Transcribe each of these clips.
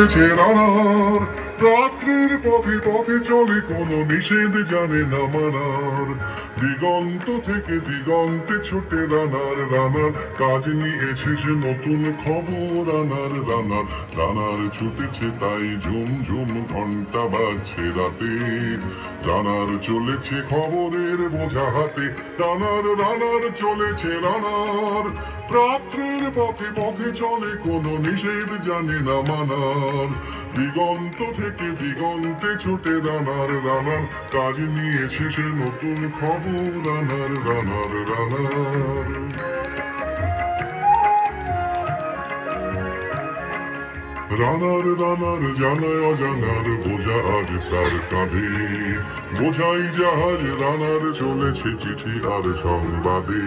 চলেছে রানার, রাত্রির পথে পথে চলে কোনো নিষেধ জানে না মানার। দিগন্ত থেকে দিগন্তে ছোটে রানার, রানার কাজ নিয়েছে সে নতুন খবর। রানার রানার রানার ছুটেছে তাই ঝুম ঝুম ঘন্টা বাজছে রাতে। রানার চলেছে খবরের বোঝা হাতে, রানার রানার চলেছে রানার। রাত্রের পথে পথে চলে কোনো নিষেধ জানে না মানার। দিগন্ত থেকে দিগন্তে ছোটে রানার, রানার কাজ নিয়েছে সে নতুন খবর। রানার রানার রানার রানার রানার জানায় অজানার বোঝা আজ তার কাঁধে। বোঝাই জাহাজ রানার চলেছে চিঠি আর সংবাদে।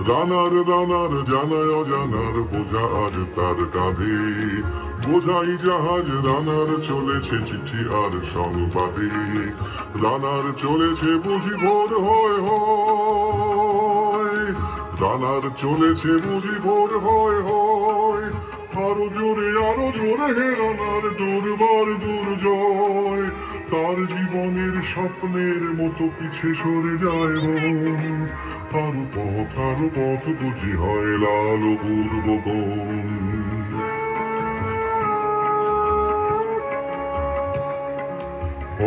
রানার রানার জানায় অজানার বোঝা আজ তার কাঁধে। বোঝাই জাহাজ রানার চলেছে চিঠি আর সংবাদে। রানার চলেছে বুঝি ভোর হয় হয়, রানার চলেছে বুঝি ভোর হয় হয়। আরো জোরে হে রানার দুর্বার দুর্জয়। তার জীবনের স্বপ্নের মতো পিছে সরে যায় মন। আরো পথ বুঝি হয় লাল পূর্বগণ।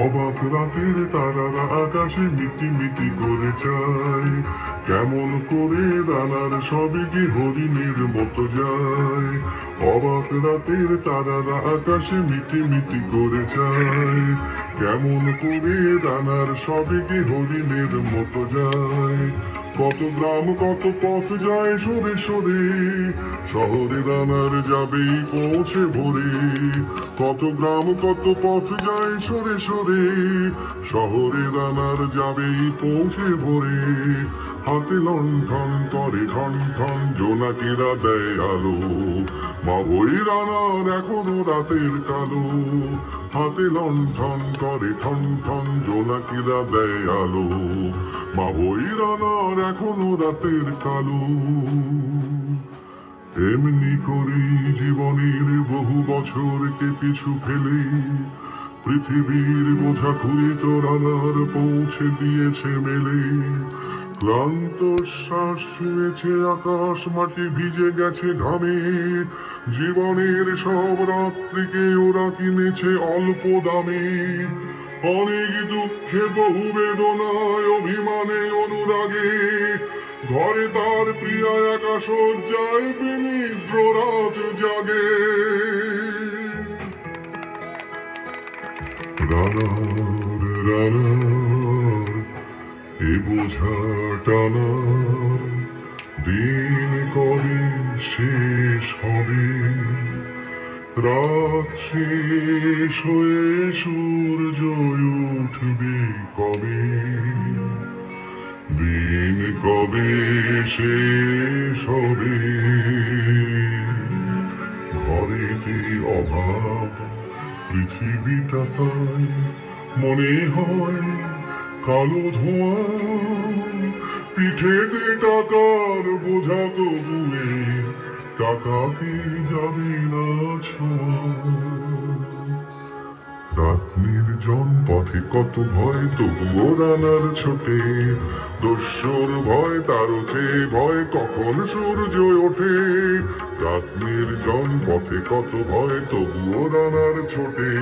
অবাক রাতের তারারা আকাশে মিটি মিটি করে চায়। কেমন করে রানার সবে কি হরিণের মতো যায়। অবাক রাতের তারারা আকাশে মিটি মিটি করে চায়। কেমন করে রানার সবে কি হরিণের মতো যায়। কত গ্রাম কত পথ যায় সরে সরে, শহরে রানার যাবেই পৌঁছে ভোরে। কত গ্রাম কত পথ যায় সরে সরে, শহরে রানার যাবেই পৌঁছে ভোরে। হাতে লণ্ঠন করে ঠন ঠন জোনাকিরা দেয় আলো। মা ওই রানার এখনো রাতের কালো। হাতে লণ্ঠন করে ঠন ঠন জোনাকিরা দেয় আলো। মা ওই রানার এখনো রাতের কালো। এমনি করেই জীবনের বহু বছরকে পিছু ফেলে পৃথিবীর বোঝা খুলিত রানার পৌঁছে দিয়েছে মেলে। ক্লান্ত শ্বাস ছুঁয়েছে আকাশ মাটি ভিজে গেছে ঘামে। জীবনের সব রাত্রিকে ওরা কিনেছে অল্প দামে। অনেক দুঃখে বহু বেদনায় অভিমানে অনুরাগে, ঘরে তার প্রিয়া একা শয্যায় বিনিদ্র রাত জাগে। রানার রানার এ বোঝা টানার দিন কবে শেষ হবে। রাত শেষ হয়ে সূর্য উঠবে কবে। দিন কবে শেষ হবে। ঘরেতে অভাব পৃথিবীটা তাই মনে হয় কালো ধোঁয়া। পিঠেতে টাকার বোঝা তবুয়ে টাকাকে যাবে না ছোঁয়া। রাত নির্জন পথে কত ভয় তবুও রানার ছোটে। দস্যুর ভয় তার চেয়ে ভয় কখন সূর্য ওঠে। রাত নির্জন পথে কত ভয় তবুও রানার ছোটে।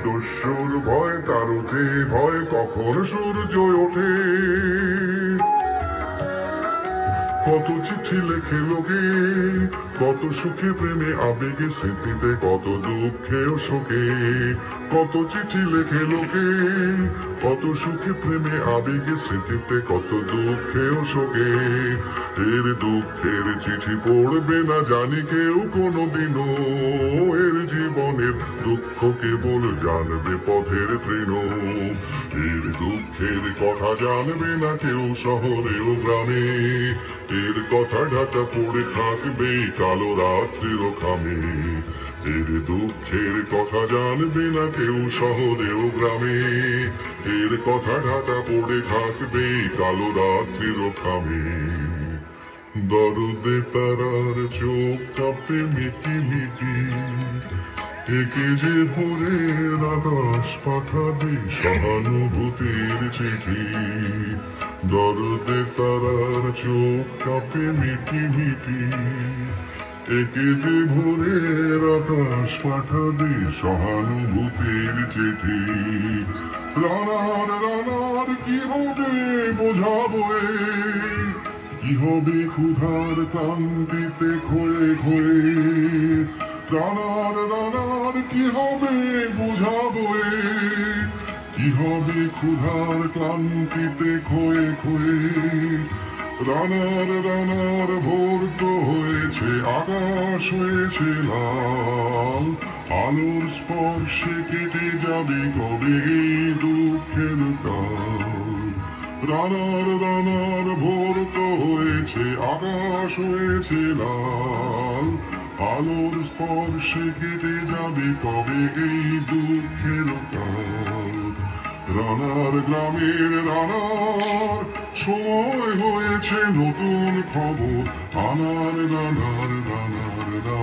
দস্যুর ভয় তার চেয়ে ভয় কখন সূর্য ওঠে। কত চিঠি লেখে লোকে, কত সুখে প্রেমে আবেগে স্মৃতিতে, কত দুঃখে ও শোকে। কত চিঠি লেখে লোকে, কত সুখে প্রেমে আবেগে স্মৃতিতে, কত দুঃখে ও শোকে। এর দুঃখের চিঠি পড়বে না জানি কেউ কোনোদিনও। এর জীবনের দুঃখ কেবল জানবে পথের তৃণ। এর দুঃখের কথা জানবে না কেউ শহরে ও গ্রামে। এর কথা ঢাকা পড়ে থাকবে কালো রাত্রির খামে। এর দুঃখের কথা জানবে না কেউ শহরে ও গ্রামে। এর কথা ঢাকা পড়ে থাকবে কালো রাত্রির খামে। দরদে তারার চোখ কাঁপে মিটি মিটি, একে যে ভোরের আকাশ পাঠাবে সহানুভূতির চিঠি, দরদে তারার চোখ কাঁপে মিটি মিটি। একে যে ভোরের আকাশ পাঠাবে সহানুভূতির চিঠি, রানার রানার কি হবে বোঝাবো এ, কি হবে ক্ষুধার ক্লান্তিতে ক্ষয়ে ক্ষয়ে, রানার রানার কি হবে বোঝাবো এ, কি হবে ক্ষুধার ক্লান্তিতে ক্ষয়ে ক্ষয়ে। রানার রানার ভোর তো হয়েছে, আকাশ হয়েছে লাল, আলোর স্পর্শে কেটে যাবে কবে এই দুঃখের কাল। রানার রানার ভোর তো হয়েছে, আকাশ হয়েছে লাল, আলোর স্পর্শে কেটে যাবে কবে এই দুঃখের কাল। রানার গ্রামের রানার সময় হয়েছে নতুন খবর, আনার রানার রানার রানার।